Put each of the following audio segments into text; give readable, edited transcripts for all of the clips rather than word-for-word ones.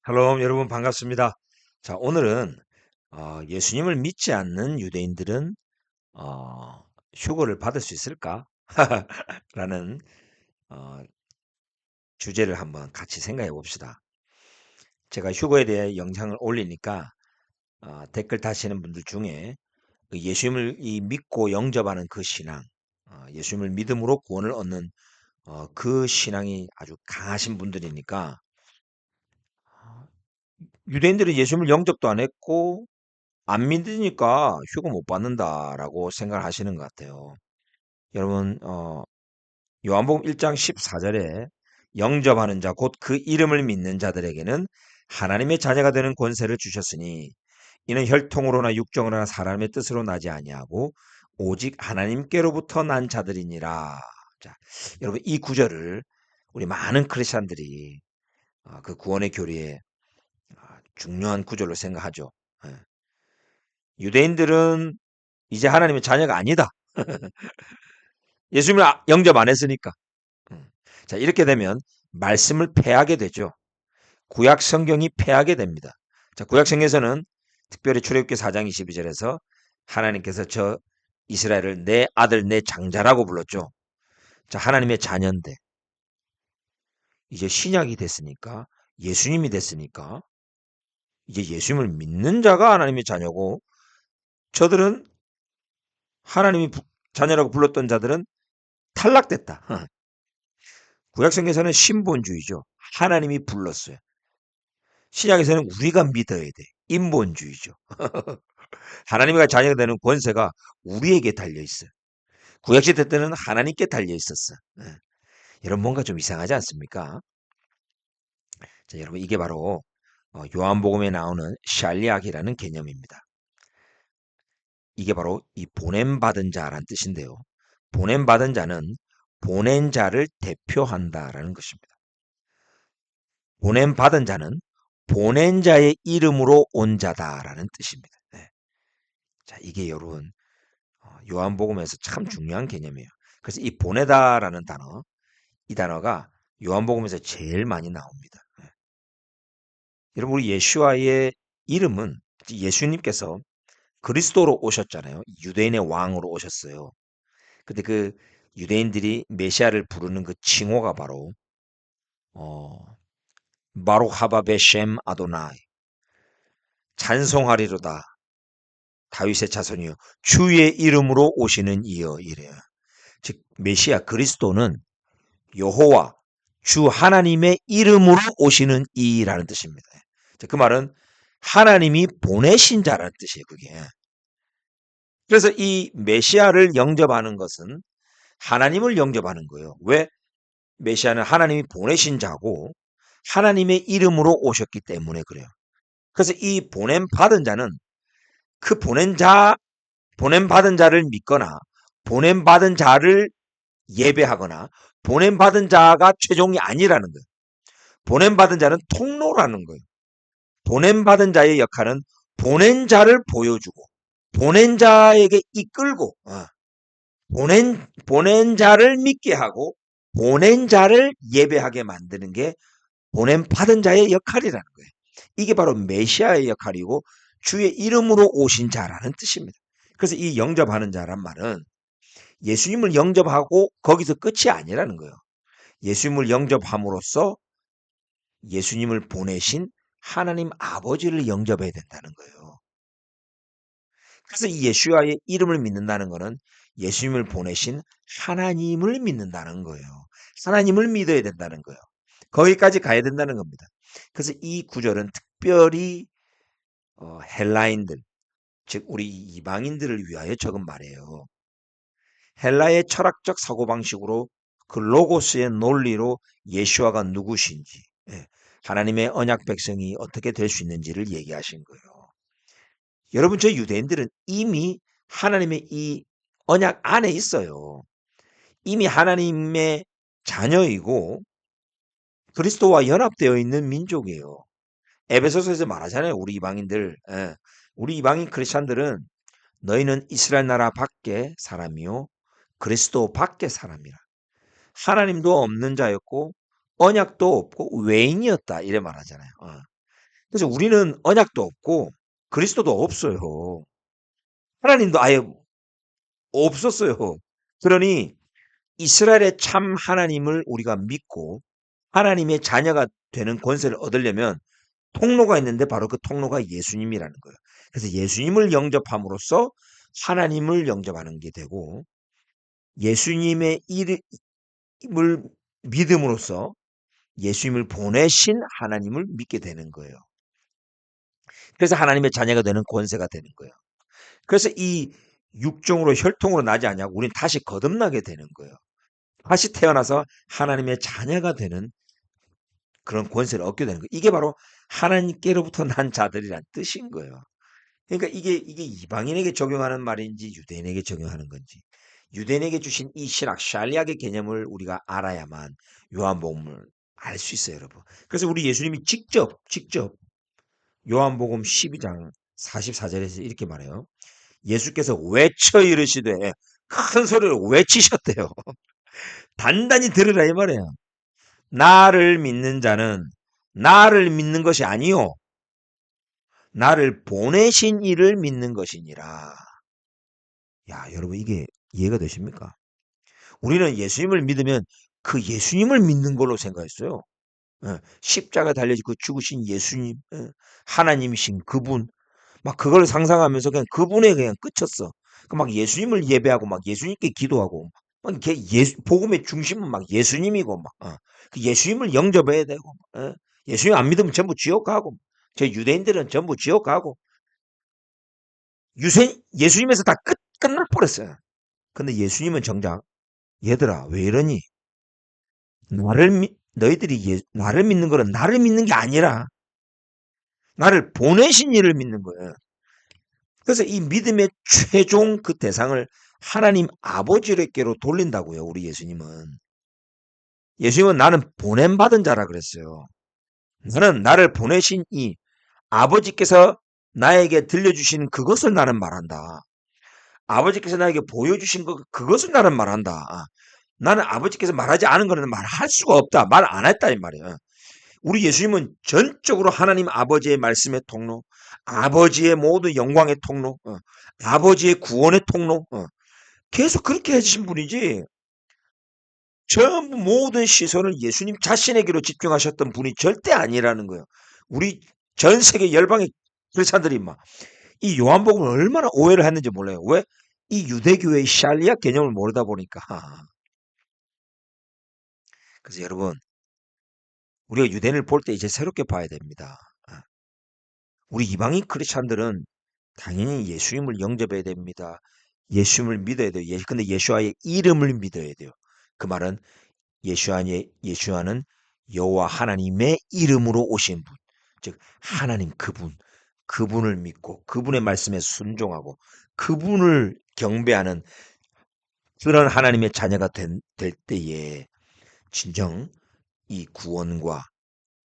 샬롬 여러분 반갑습니다. 자 오늘은 예수님을 믿지 않는 유대인들은 휴거를 받을 수 있을까? 라는 어, 주제를 한번 같이 생각해 봅시다. 제가 휴거에 대해 영상을 올리니까 댓글 다시는 분들 중에 그 예수님을 믿고 영접하는 그 신앙, 예수님을 믿음으로 구원을 얻는 그 신앙이 아주 강하신 분들이니까 유대인들은 예수님을 영접도 안 했고 안 믿으니까 휴가 못 받는다라고 생각을 하시는 것 같아요. 여러분, 요한복음 1장 14절에 영접하는 자, 곧 그 이름을 믿는 자들에게는 하나님의 자녀가 되는 권세를 주셨으니 이는 혈통으로나 육정으로나 사람의 뜻으로 나지 아니하고 오직 하나님께로부터 난 자들이니라. 자, 여러분 이 구절을 우리 많은 크리스천들이 그 구원의 교리에 중요한 구절로 생각하죠. 예. 유대인들은 이제 하나님의 자녀가 아니다. 예수님을 영접 안 했으니까. 음. 자, 이렇게 되면 말씀을 패하게 되죠. 구약 성경이 패하게 됩니다. 자, 구약 성경에서는 특별히 출애굽기 4장 22절에서 하나님께서 저 이스라엘을 내 아들 내 장자라고 불렀죠. 자, 하나님의 자녀인데 이제 신약이 됐으니까 예수님이 됐으니까 이제 예수님을 믿는 자가 하나님의 자녀고 저들은 하나님이 자녀라고 불렀던 자들은 탈락됐다. 구약성경에서는 신본주의죠. 하나님이 불렀어요. 신약에서는 우리가 믿어야 돼. 인본주의죠. 하나님과 자녀가 되는 권세가 우리에게 달려 있어요. 구약시대 때는 하나님께 달려 있었어. 예. 여러분 뭔가 좀 이상하지 않습니까? 자, 여러분 이게 바로 요한복음에 나오는 샬리악이라는 개념입니다. 이게 바로 이 보냄받은 자란 뜻인데요. 보냄받은 자는 보낸 자를 대표한다라는 것입니다. 보냄받은 자는 보낸 자의 이름으로 온 자다라는 뜻입니다. 네. 자, 이게 여러분 요한복음에서 참 중요한 개념이에요. 그래서 이 보내다라는 단어, 이 단어가 요한복음에서 제일 많이 나옵니다. 네. 여러분 우리 예수와의 이름은 예수님께서 그리스도로 오셨잖아요. 유대인의 왕으로 오셨어요. 근데 그 유대인들이 메시아를 부르는 그 칭호가 바로 어, 바룩 하바 베셴 아도나이 찬송하리로다 다윗의 자손이요 주의 이름으로 오시는 이여 이래요. 즉 메시아 그리스도는 여호와 주 하나님의 이름으로 오시는 이라는 뜻입니다. 그 말은 하나님이 보내신 자라는 뜻이에요. 그게. 그래서 이 메시아를 영접하는 것은 하나님을 영접하는 거예요. 왜? 메시아는 하나님이 보내신 자고 하나님의 이름으로 오셨기 때문에 그래요. 그래서 이 보냄 받은 자는 그 보냄 받은 자를 믿거나 보냄 받은 자를 예배하거나 보냄 받은 자가 최종이 아니라는 거예요. 보냄 받은 자는 통로라는 거예요. 보냄 받은 자의 역할은 보낸 자를 보여주고 보낸 자에게 이끌고 보낸 자를 믿게 하고 보낸 자를 예배하게 만드는 게 보냄 받은 자의 역할이라는 거예요. 이게 바로 메시아의 역할이고 주의 이름으로 오신 자라는 뜻입니다. 그래서 이 영접하는 자란 말은 예수님을 영접하고 거기서 끝이 아니라는 거예요. 예수님을 영접함으로써 예수님을 보내신 하나님 아버지를 영접해야 된다는 거예요. 그래서 이 예수와의 이름을 믿는다는 것은 예수님을 보내신 하나님을 믿는다는 거예요. 하나님을 믿어야 된다는 거예요. 거기까지 가야 된다는 겁니다. 그래서 이 구절은 특별히 헬라인들, 즉 우리 이방인들을 위하여 적은 말이에요. 헬라의 철학적 사고방식으로 그 로고스의 논리로 예수와가 누구신지, 하나님의 언약 백성이 어떻게 될 수 있는지를 얘기하신 거예요. 여러분, 저 유대인들은 이미 하나님의 이 언약 안에 있어요. 이미 하나님의 자녀이고 그리스도와 연합되어 있는 민족이에요. 에베소서에서 말하잖아요. 우리 이방인들, 우리 이방인 크리스찬들은 너희는 이스라엘 나라 밖의 사람이요 그리스도 밖의 사람이라. 하나님도 없는 자였고 언약도 없고 외인이었다 이래 말하잖아요. 그래서 우리는 언약도 없고 그리스도도 없어요. 하나님도 아예 없었어요. 그러니 이스라엘의 참 하나님을 우리가 믿고 하나님의 자녀가 되는 권세를 얻으려면 통로가 있는데 바로 그 통로가 예수님이라는 거예요. 그래서 예수님을 영접함으로써 하나님을 영접하는 게 되고 예수님의 이름을 믿음으로써 예수님을 보내신 하나님을 믿게 되는 거예요. 그래서 하나님의 자녀가 되는 권세가 되는 거예요. 그래서 이 육종으로 혈통으로 나지 않냐고 우리는 다시 거듭나게 되는 거예요. 다시 태어나서 하나님의 자녀가 되는 그런 권세를 얻게 되는 거예요. 이게 바로 하나님께로부터 난 자들이란 뜻인 거예요. 그러니까 이게 이방인에게 적용하는 말인지 유대인에게 적용하는 건지 유대인에게 주신 이 신학 샬리학의 개념을 우리가 알아야만 요한복음을 알 수 있어요, 여러분. 그래서 우리 예수님이 직접 요한복음 12장 44절에서 이렇게 말해요. 예수께서 외쳐 이르시되 큰 소리로 외치셨대요. 단단히 들으라 이 말이에요. 나를 믿는 자는 나를 믿는 것이 아니요 나를 보내신 이를 믿는 것이니라. 야, 여러분 이게 이해가 되십니까? 우리는 예수님을 믿으면 그 예수님을 믿는 걸로 생각했어요. 십자가 달려지 그 죽으신 예수님, 하나님이신 그분, 막 그걸 상상하면서 그냥 그분에 그냥 끝쳤어. 막 예수님을 예배하고 막 예수님께 기도하고 막 복음의 중심은 막 예수님이고 막 그 예수님을 영접해야 되고 예수님 안 믿으면 전부 지옥 가고 저 유대인들은 전부 지옥 가고 예수님에서 다 끝날 뻔했어요. 근데 예수님은 정작 얘들아 왜 이러니? 너희들이 나를 믿는 거는 나를 믿는 게 아니라 나를 보내신 이를 믿는 거예요. 그래서 이 믿음의 최종 그 대상을 하나님 아버지께로 돌린다고요. 우리 예수님은. 예수님은 나는 보냄받은 자라 그랬어요. 나는 나를 보내신 이 아버지께서 나에게 들려주신 그것을 나는 말한다. 아버지께서 나에게 보여주신 그것을 나는 말한다. 나는 아버지께서 말하지 않은 거는 말할 수가 없다. 말 안 했다 이 말이에요. 우리 예수님은 전적으로 하나님 아버지의 말씀의 통로, 아버지의 모든 영광의 통로, 아버지의 구원의 통로, 계속 그렇게 해주신 분이지. 전부 모든 시선을 예수님 자신에게로 집중하셨던 분이 절대 아니라는 거예요. 우리 전 세계 열방의 크리스찬들이 막 이 요한복음을 얼마나 오해를 했는지 몰라요. 왜? 이 유대교의 샬리아 개념을 모르다 보니까. 그래서 여러분, 우리가 유대인을 볼 때 이제 새롭게 봐야 됩니다. 우리 이방인 크리스찬들은 당연히 예수님을 영접해야 됩니다. 예수님을 믿어야 돼요. 근데 예수와의 이름을 믿어야 돼요. 그 말은 예수와는 여호와 하나님의 이름으로 오신 분, 즉 하나님 그분을 믿고 그분의 말씀에 순종하고 그분을 경배하는 그런 하나님의 자녀가 될 때에 진정 이 구원과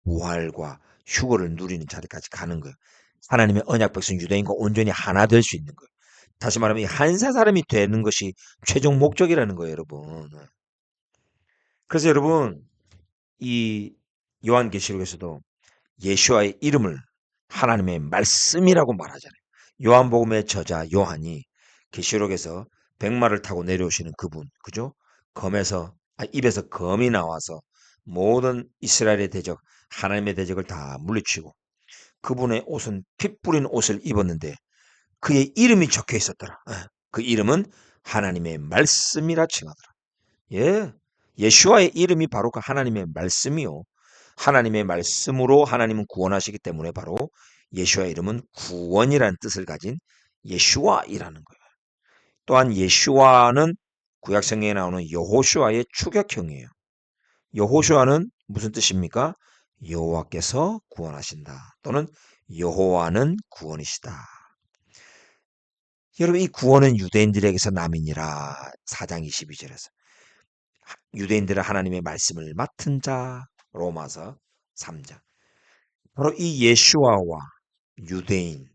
부활과 휴거를 누리는 자리까지 가는 거예요. 하나님의 언약 백성 유대인과 온전히 하나 될 수 있는 거예요. 다시 말하면 한 사람이 되는 것이 최종 목적이라는 거예요, 여러분. 그래서 여러분 이 요한계시록에서도 예수와의 이름을 하나님의 말씀이라고 말하잖아요. 요한복음의 저자 요한이 계시록에서 백마를 타고 내려오시는 그분, 그죠? 입에서 검이 나와서 모든 이스라엘의 대적, 하나님의 대적을 다 물리치고 그분의 옷은 피 뿌린 옷을 입었는데 그의 이름이 적혀 있었더라. 그 이름은 하나님의 말씀이라 칭하더라. 예, 예수와의 이름이 바로 그 하나님의 말씀이요. 하나님의 말씀으로 하나님은 구원하시기 때문에 바로 예수와의 이름은 구원이라는 뜻을 가진 예수와이라는 거예요. 또한 예수와는 구약 성경에 나오는 여호슈아의 추격형이에요. 여호슈아는 무슨 뜻입니까? 여호와께서 구원하신다. 또는 여호와는 구원이시다. 여러분 이 구원은 유대인들에게서 남이니라 4장 22절에서 유대인들은 하나님의 말씀을 맡은 자 로마서 3장 바로 이 예수와와 유대인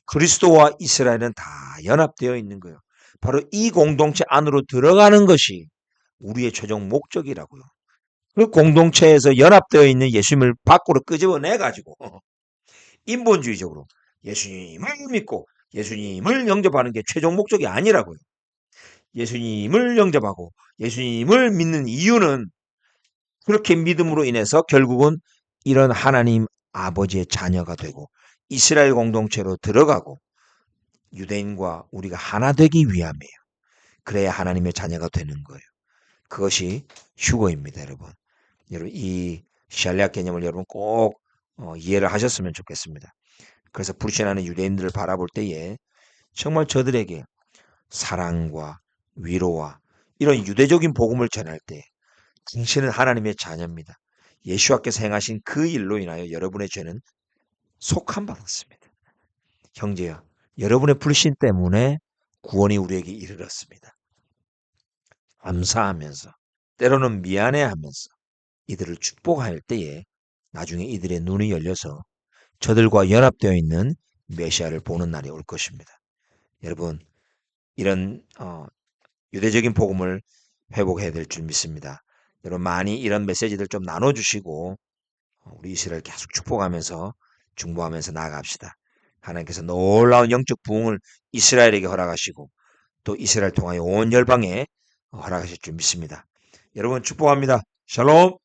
그리스도와 이스라엘은 다 연합되어 있는 거예요. 바로 이 공동체 안으로 들어가는 것이 우리의 최종 목적이라고요. 그 공동체에서 연합되어 있는 예수님을 밖으로 끄집어내 가지고 인본주의적으로 예수님을 믿고 예수님을 영접하는 게 최종 목적이 아니라고요. 예수님을 영접하고 예수님을 믿는 이유는 그렇게 믿음으로 인해서 결국은 이런 하나님 아버지의 자녀가 되고 이스라엘 공동체로 들어가고 유대인과 우리가 하나 되기 위함이에요. 그래야 하나님의 자녀가 되는 거예요. 그것이 휴거입니다, 여러분. 여러분 이 샬리아 개념을 여러분 꼭 이해를 하셨으면 좋겠습니다. 그래서 불신하는 유대인들을 바라볼 때에 정말 저들에게 사랑과 위로와 이런 유대적인 복음을 전할 때 당신은 하나님의 자녀입니다. 예수와께서 행하신 그 일로 인하여 여러분의 죄는 속함 받았습니다. 형제여, 여러분의 불신 때문에 구원이 우리에게 이르렀습니다. 감사하면서 때로는 미안해하면서 이들을 축복할 때에 나중에 이들의 눈이 열려서 저들과 연합되어 있는 메시아를 보는 날이 올 것입니다. 여러분 이런 유대적인 복음을 회복해야 될 줄 믿습니다. 여러분 많이 이런 메시지들 좀 나눠주시고 우리 이스라엘 계속 축복하면서 중보하면서 나아갑시다. 하나님께서 놀라운 영적 부흥을 이스라엘에게 허락하시고 또 이스라엘 통하여 온 열방에 허락하실 줄 믿습니다. 여러분 축복합니다. 샬롬.